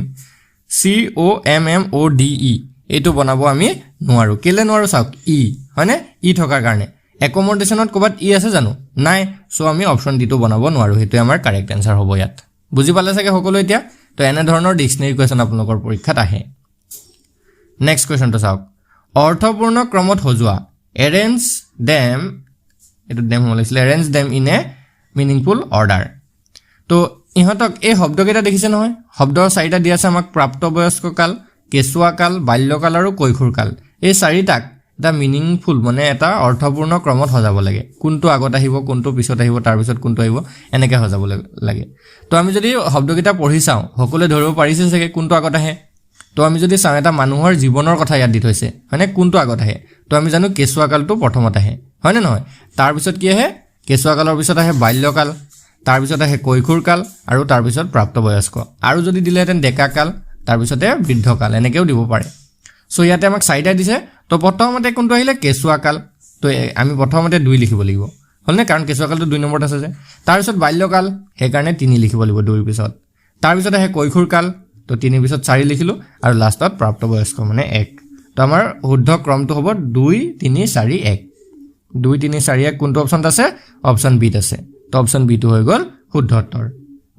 COMMODE এটো বনাব আমি নোৱাৰো কেলে নোৱাৰো চাওক ই হয়নে ই থকাৰ কাৰণে একমোডেশনত কবাত ই আছে জানো নাই সো আমি অপচন ডি টো বনাব নোৱাৰো হেতু আমাৰ কাৰেক্ট আনসাৰ হ'ব ইয়াত বুজি পালে চাগে সকলো এতিয়া তো এনে ধৰণৰ ডিকচনেৰী কোৱেশ্চন আপোনালোকৰ পৰীক্ষাত আহে নেক্সট কোৱেশ্চন তো চাওক অৰ্থপূৰ্ণ ক্ৰমত সজোৱা arrange them in a meaningful order তো ইহতক এই শব্দকেইটা দেখিছে নহয় শব্দ চাৰিটা দিয়া আছে আমাক প্ৰাপ্তবয়স্ক কাল কেঁচুৱা কাল বাল্যকাল আৰু কৈশোৰ কাল এই চাৰিটাক এটা মিনিংফুল মানে এটা অৰ্থপূৰ্ণ ক্ৰমত সজাব লাগে কোনটো আগত আহিব কোনটো পিছত আহিব তাৰ পিছত কোনটো আহিব এনেকৈ সজাব লাগে তো আমি যদি শব্দকেইটা পঢ়ি চাওঁ সকলোৱে ধৰিব পাৰিছে চাগে কোনটো আগত আহে তো আমি যদি চাওঁ এটা মানুহৰ জীৱনৰ কথা ইয়াত দি থৈছে হয়নে কোনটো আগত আহে তো আমি জানো কেঁচুৱাকালটো প্ৰথমত আহে হয়নে নহয় তাৰপিছত কি আহে কেঁচুৱাকালৰ পিছত আহে বাল্যকাল তাৰপিছত আহে কৈশোৰকাল আৰু তাৰপিছত প্ৰাপ্তবয়স্ক আৰু যদি দিলেহেঁতেন ডেকাকাল তাৰপিছতে বৃদ্ধকাল এনেকৈও দিব পাৰে চ' ইয়াতে আমাক চাৰিটা দিছে তো প্ৰথমতে কোনটো আহিলে কেঁচুৱাকাল তো আমি প্ৰথমতে 2 লিখিব লাগিব হ'লনে কাৰণ কেঁচুৱাকালটো 2 নম্বৰত আছে যে তাৰপিছত বাল্যকাল সেইকাৰণে 3 লিখিব লাগিব 2ৰ পিছত তাৰপিছত আহে কৈশোৰকাল তো 3ৰ পিছত 4 লিখিলোঁ আৰু লাষ্টত প্ৰাপ্তবয়স্ক মানে 1 তো আমাৰ শুদ্ধ ক্ৰমটো হ'ব 2 3 4 1 2 3 4 1 কোনটো অপশ্যনত আছে অপশ্যন বিত আছে তো অপশ্যন বিটো হৈ গ'ল শুদ্ধ উত্তৰ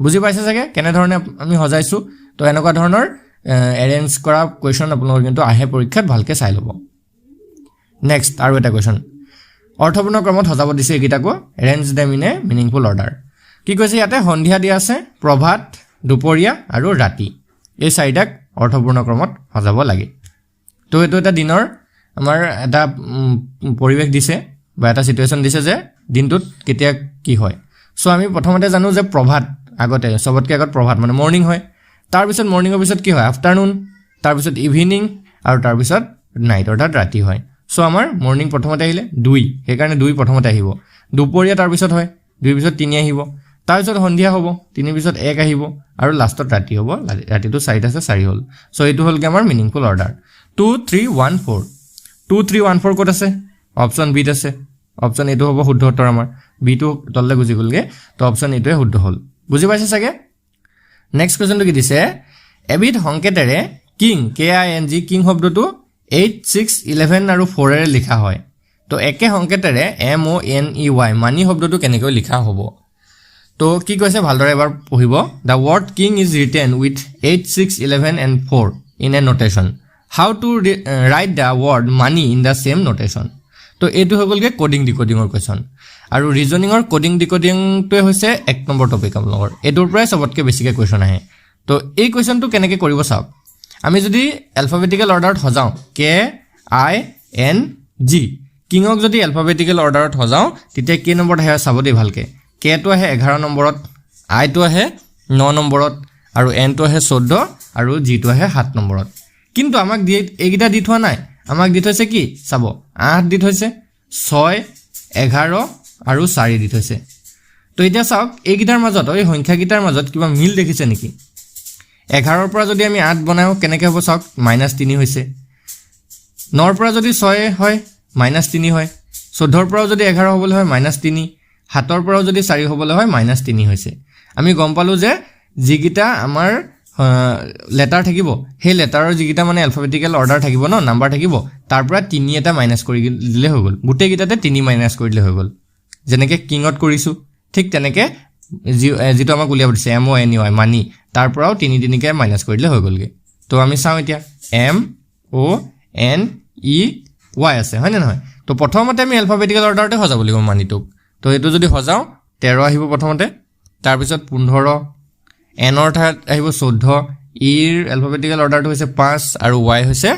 বুজি পাইছে চাগে কেনেধৰণে আমি সজাইছোঁ তো এনেকুৱা ধৰণৰ এৰেঞ্জ কৰা কুৱেশ্যন আপোনালোকৰ কিন্তু আহে পৰীক্ষাত ভালকৈ চাই ল'ব নেক্সট আৰু এটা কুৱেশ্যন অৰ্থপূৰ্ণ ক্ৰমত সজাব দিছে এইকেইটাকো arrange them in a meaningful order কি কৈছে ইয়াতে সন্ধিয়া দিয়া আছে প্ৰভাত দুপৰীয়া আৰু ৰাতি এই চাৰিটাক অৰ্থপূৰ্ণ ক্ৰমত সজাব লাগে তো এইটো এটা দিনৰ আমাৰ এটা পৰিৱেশ দিছে বা এটা চিটুৱেশ্যন দিছে যে দিনটোত কেতিয়া কি হয় চ' আমি প্ৰথমতে জানো যে প্ৰভাত আগতে চবতকৈ আগত প্ৰভাত মানে মৰ্ণিং হয় তাৰপিছত মৰ্ণিঙৰ পিছত কি হয় আফটাৰনুন তাৰপিছত ইভিনিং আৰু তাৰপিছত নাইট অৰ্থাৎ ৰাতি হয় চ' আমাৰ মৰ্ণিং প্ৰথমতে আহিলে 2 সেইকাৰণে 2 প্ৰথমতে আহিব দুপৰীয়া তাৰপিছত হয় 2 পিছত 3 আহিব তাৰপিছত সন্ধিয়া হ'ব 3 পিছত 1 আহিব আৰু লাষ্টত ৰাতি হ'ব ৰাতিটো 4 আছে 4 হ'ল চ' এইটো হ'লগৈ আমাৰ মিনিংফুল অৰ্ডাৰ 2 3 1 4 2 3 1 4 ক'ত আছে অপশ্যন বিত আছে অপশ্যন এইটো হ'ব শুদ্ধ উত্তৰ আমাৰ বিটো তললৈ গুচি গ'লগৈ তো অপশ্যন এইটোৱে শুদ্ধ হ'ল বুজি পাইছে চাগে নেক্সট কুৱেশ্যনটো কি দিছে এবিধ সংকেতেৰে কিং KING কিং শব্দটো 8 6 11 আৰু 4 লিখা হয় তো একে সংকেতেৰে MONEY মানি শব্দটো কেনেকৈ লিখা হ'ব তো কি কৈছে ভালদৰে এবাৰ পঢ়িব the word king is written with 8 6 11 and 4 in a notation how to write the word money in the same notation তো এইটো হৈ গ'লগৈ কোডিং ডিকোডিঙৰ কুৱেশ্যন আৰু ৰিজনিঙৰ কোডিং ডিকোডিংটোৱে হৈছে 1 নম্বৰ টপিক আপোনালোকৰ এইটোৰ পৰাই চবতকৈ বেছিকৈ কুৱেশ্যন আহে তো এই কুৱেশ্যনটো কেনেকৈ কৰিব চাওক আমি যদি এলফাবেটিকেল অৰ্ডাৰত সজাওঁ KING কিঙক যদি এলফাবেটিকেল অৰ্ডাৰত সজাওঁ তেতিয়া কেই নম্বৰত আহে চাব দেই ভালকৈ কেটো আহে 11 নম্বৰত আইটো আহে 9 নম্বৰত আৰু এনটো আহে 14 আৰু জিটো আহে 7 নম্বৰত কিন্তু আমাক এইকেইটা দি থোৱা নাই আমাক দি থৈছে কি চাব 8 দি থৈছে 6 11 আৰু 4 দি থৈছে তো এতিয়া চাওক এইকেইটাৰ মাজত এই সংখ্যাকেইটাৰ মাজত কিবা মিল দেখিছে নেকি 11ৰ পৰা যদি আমি 8 বনাওঁ কেনেকৈ হ'ব চাওক -3 হৈছে 9ৰ পৰা যদি 6 হয় -3 হয় 14ৰ পৰাও যদি 11 হ'বলৈ হয় -3 7ৰ পৰাও যদি 4 হ'বলৈ হয় -3 হৈছে আমি গম পালোঁ যে যিকেইটা আমাৰ লেটাৰ থাকিব সেই লেটাৰৰ যিকেইটা মানে এলফাবেটিকেল অৰ্ডাৰ থাকিব ন নাম্বাৰ থাকিব তাৰ পৰা 3 এটা মাইনাছ কৰি দিলে হৈ গ'ল গোটেইকেইটাতে 3 মাইনাছ কৰি দিলে হৈ গ'ল যেনেকৈ কিঙত কৰিছোঁ ঠিক তেনেকৈ যিটো আমাক উলিয়াব দিছে MONEY মানি তাৰ পৰাও 3 3কৈ মাইনাছ কৰি দিলে হৈ গ'লগৈ তো আমি চাওঁ এতিয়া MONEY আছে হয়নে নহয় তো প্ৰথমতে আমি এলফাবেটিকেল অৰ্ডাৰতে সজাব লাগিব মানিটোক তো এইটো যদি সজাওঁ 13 আহিব প্ৰথমতে তাৰপিছত 15 এনৰ ঠাইত আহিব 14 ইৰ এলফাবেটিকেল অৰ্ডাৰটো হৈছে 5 আৰু Y হৈছে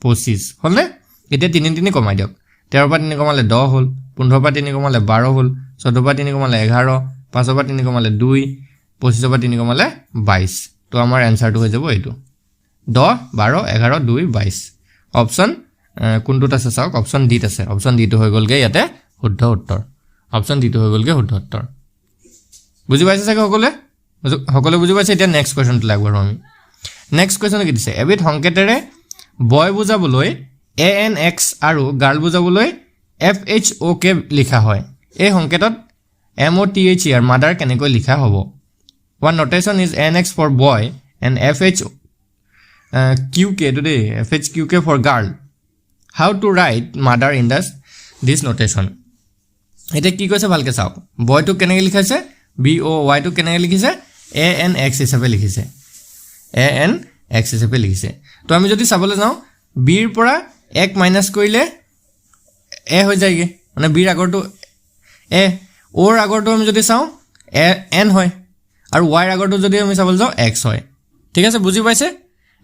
25 হ'লনে এতিয়া 3 3 কমাই দিয়ক 13 পৰা 3 কমালে 10 হ'ল 15 পৰা 3 কমালে 12 হ'ল 14 পৰা 3 কমালে 11 5 পৰা 3 কমালে 2 25 পৰা 3 কমালে 22 তো আমাৰ এনসাৰটো হৈ যাব এইটো 10 12 11 2 22 অপশ্যন কোনটোত আছে চাওক অপশ্যন ডিত আছে অপশ্যন ডিটো হৈ গ'লগৈ ইয়াতে শুদ্ধ উত্তৰ অপশ্যন ডিটো হৈ গ'লগৈ শুদ্ধ উত্তৰ বুজি পাইছে চাগে সকলোৱে বুজি পাইছে এতিয়া নেক্সট কুৱেশ্যনটো লাগব আমি নেক্সট কুৱেশ্যন কি দিছে এবিধ সংকেতেৰে বয় বুজাবলৈ ANX আৰু গাৰ্ল বুজাবলৈ FHOK লিখা হয় এই সংকেতত MOTHER মাদাৰ কেনেকৈ লিখা হ'ব one notation is ANX for boy and FHQK today FHQK for girl how to write mother in this notation এতিয়া কি কৈছে ভালকৈ চাওক বয়টো কেনেকৈ লিখাইছে BOY টো কেনেকৈ লিখিছে ANX হিচাপে লিখিছে ANX হিচাপে লিখিছে তো আমি যদি চাবলৈ যাওঁ বিৰ পৰা 1 মাইনাছ কৰিলে এ হৈ যায়গে মানে বিৰ আগৰটো এ ওৰ আগৰটো আমি যদি চাওঁ এন হয় আৰু ৱাইৰ আগৰটো যদি আমি চাবলৈ যাওঁ এক্স হয় ঠিক আছে বুজি পাইছে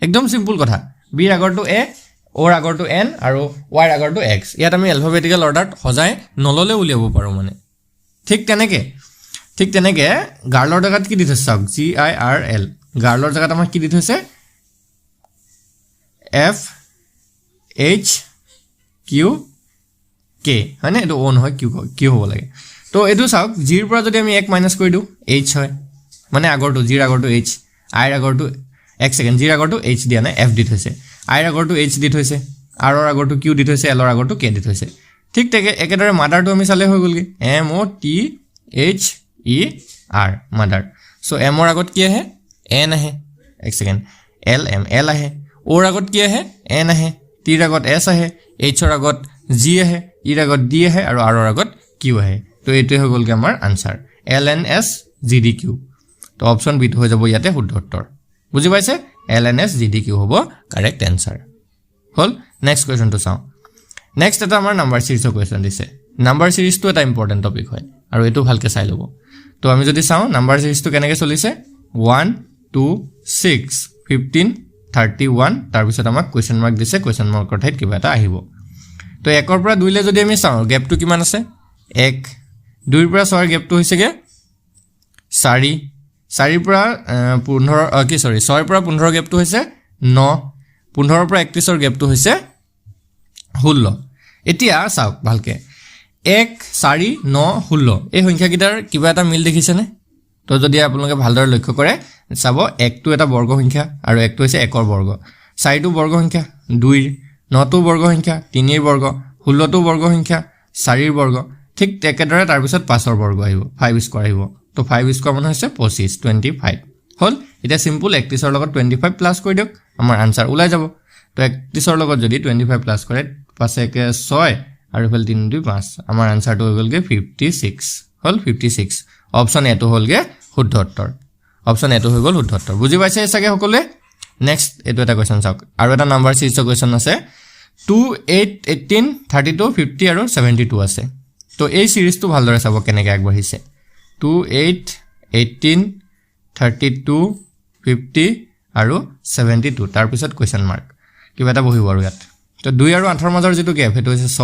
একদম সিম্পল কথা বিৰ আগৰটো এ অ'ৰ আগৰটো n আৰু ৱাইৰ আগৰটো x ইয়াত আমি এলফাবেটিকেল অৰ্ডাৰত সজাই নললে উলিয়াব পাৰোঁ মানে ঠিক তেনেকৈ গাৰ্লৰ জেগাত কি দি থৈছে চাওক GIRL গাৰ্লৰ জেগাত আমাক কি দি থৈছে FHQ হয়নে এইটো অ' নহয় কিউ হ'ব লাগে তো এইটো চাওক জিৰ পৰা যদি আমি 1 মাইনাছ কৰি দিওঁ h হয় মানে আগৰটো জিৰ আগৰটো h আইৰ আগৰটো এক ছেকেণ্ড জিৰ আগৰটো h দিয়া নাই f দি থৈছে আইৰ আগৰটো h দি থৈছে আৰৰ আগৰটো q দি থৈছে এলৰ আগৰটো k দি থৈছে ঠিক একেদৰে মাদাৰটো আমি চালে হৈ গ'লগৈ MOTHER মাদাৰ চ' এমৰ আগত কি আহে n আহে এক ছেকেণ্ড l আহে অ'ৰ আগত কি আহে n আহে টিৰ আগত s আহে hৰ আগত g আহে ইৰ আগত d আহে আৰু আৰৰ আগত q আহে তো এইটোৱে হৈ গ'লগৈ আমাৰ আনচাৰ LNSGDQ তো অপশ্যন বিটো হৈ যাব ইয়াতে শুদ্ধ উত্তৰ বুজি পাইছে LNSGDQ হ'ব কাৰেক্ট এনচাৰ হ'ল নেক্সট কুৱেশ্যনটো চাওঁ নেক্সট এটা আমাৰ নাম্বাৰ চিৰিজৰ কুৱেশ্যন দিছে নাম্বাৰ চিৰিজটো এটা ইম্পৰ্টেণ্ট টপিক হয় আৰু এইটো ভালকৈ চাই ল'ব তো আমি যদি চাওঁ নাম্বাৰ চিৰিজটো কেনেকৈ চলিছে 1 2 6 15 31 তাৰপিছত আমাক কুৱেশ্যন মাৰ্ক দিছে কুৱেশ্যন মাৰ্কৰ ঠাইত কিবা এটা আহিব তো 1ৰ পৰা 2লৈ যদি আমি চাওঁ গেপটো কিমান আছে 1 2ৰ পৰা 6ৰ গেপটো হৈছেগৈ 4 4ৰ পৰা 6ৰ পৰা 15 গেপটো হৈছে 9 15ৰ পৰা 31ৰ গেপটো হৈছে 16 এতিয়া চাওক ভালকৈ 1 4 9 16 এই সংখ্যাকেইটাৰ কিবা এটা মিল দেখিছেনে তো যদি আপোনালোকে ভালদৰে লক্ষ্য কৰে চাব 1টো এটা বৰ্গ সংখ্যা আৰু 1টো হৈছে 1ৰ বৰ্গ 4টো বৰ্গ সংখ্যা 2ৰ 9টো বৰ্গ সংখ্যা 3ৰ বৰ্গ 16টো বৰ্গ সংখ্যা 4ৰ বৰ্গ ঠিক একেদৰে তাৰপিছত 5ৰ বৰ্গ আহিব 5 স্কোৱাৰ আহিব তো 5 স্কোৱাৰ মানে হৈছে 25 হ'ল এতিয়া চিম্পল 31ৰ লগত 25 প্লাছ কৰি দিয়ক আমাৰ আনচাৰ ওলাই যাব তো 31ৰ লগত যদি 25 প্লাছ কৰে 5 1 6 আৰু ইফালে 3 2 5 আমাৰ আনচাৰটো হৈ গ'লগৈ 56 হ'ল 56 অপশ্যন এটো হ'লগৈ শুদ্ধ উত্তৰ অপশ্যন এটো হৈ গ'ল শুদ্ধ উত্তৰ বুজি পাইছে চাগে সকলোৱে নেক্সট এইটো এটা কুৱেশ্যন চাওক আৰু এটা নাম্বাৰ চিৰিজৰ কুৱেশ্যন আছে 2 8 18 32 50 আৰু 72 আছে তো এই চিৰিজটো ভালদৰে চাব কেনেকৈ আগবাঢ়িছে 2 8 18 32 50 আৰু 72 তাৰপিছত কুৱেশ্যন মাৰ্ক কিবা এটা বহিব আৰু ইয়াত তো 2 আৰু 8ৰ মাজৰ যিটো গেপ সেইটো হৈছে 6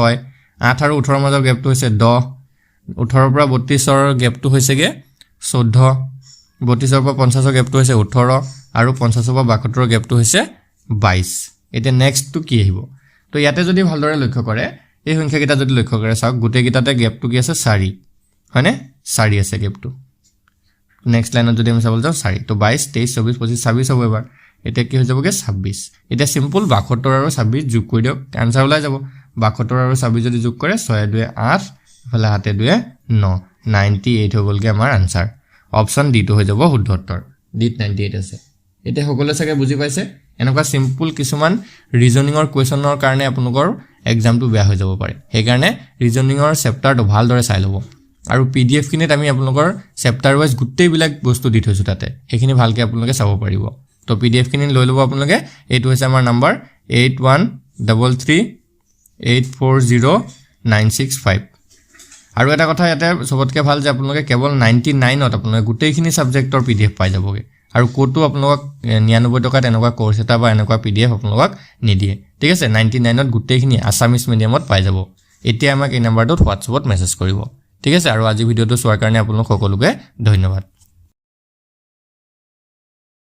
8 আৰু 18ৰ মাজৰ গেপটো হৈছে 10 18ৰ পৰা 32ৰ গেপটো হৈছেগৈ 14 32ৰ পৰা 50ৰ গেপটো হৈছে 18 আৰু 50ৰ পৰা 72ৰ গেপটো হৈছে 22 এতিয়া নেক্সটটো কি আহিব তো ইয়াতে যদি ভালদৰে লক্ষ্য কৰে এই সংখ্যাকেইটা যদি লক্ষ্য কৰে চাওক গোটেইকেইটাতে গেপটো কি আছে 4 হয়নে 4 আছে গেপটো নেক্সট লাইনত যদি আমি চাবলৈ যাওঁ 4 তো 22 23 24 25 26 হ'ব এবাৰ এতিয়া কি হৈ যাবগৈ 26 এতিয়া চিম্পল 72 আৰু 26 যোগ কৰি দিয়ক আনচাৰ ওলাই যাব 72 আৰু 26 যদি যোগ কৰে 6 2 8 ইফালে 7 2 9 98 হৈ গ'লগৈ আমাৰ আনচাৰ অপশ্যন ডিটো হৈ যাব শুদ্ধ উত্তৰ ডিত 98 আছে এতিয়া সকলোৱে চাগে বুজি পাইছে এনেকুৱা চিম্পল কিছুমান ৰিজনিঙৰ কুৱেশ্যনৰ কাৰণে আপোনালোকৰ এক্সামটো বেয়া হৈ যাব পাৰে সেইকাৰণে ৰিজনিঙৰ চেপ্টাৰটো ভালদৰে চাই ল'ব আৰু PDF খিনিত আমি আপোনালোকৰ চেপ্টাৰ ৱাইজ গোটেইবিলাক বস্তু দি থৈছোঁ তাতে সেইখিনি ভালকৈ আপোনালোকে চাব পাৰিব তো PDF খিনি লৈ ল'ব আপোনালোকে এইটো হৈছে আমাৰ নাম্বাৰ 8133840965 আৰু এটা কথা ইয়াতে সবতকৈ ভাল যে আপোনালোকে কেৱল 99ত আপোনালোকে গোটেইখিনি ছাবজেক্টৰ PDF পাই যাবগৈ আৰু ক'তো আপোনালোকক 99 টকাত এনেকুৱা কোৰ্ছ এটা বা এনেকুৱা PDF আপোনালোকক নিদিয়ে ঠিক আছে 99ত গোটেইখিনি আছামিজ মিডিয়ামত পাই যাব এতিয়া আমাক এই নাম্বাৰটোত হোৱাটছএপত মেছেজ কৰিব ঠিক আছে আৰু আজি ভিডিঅ'টো চোৱাৰ কাৰণে আপোনালোক সকলোকে ধন্যবাদ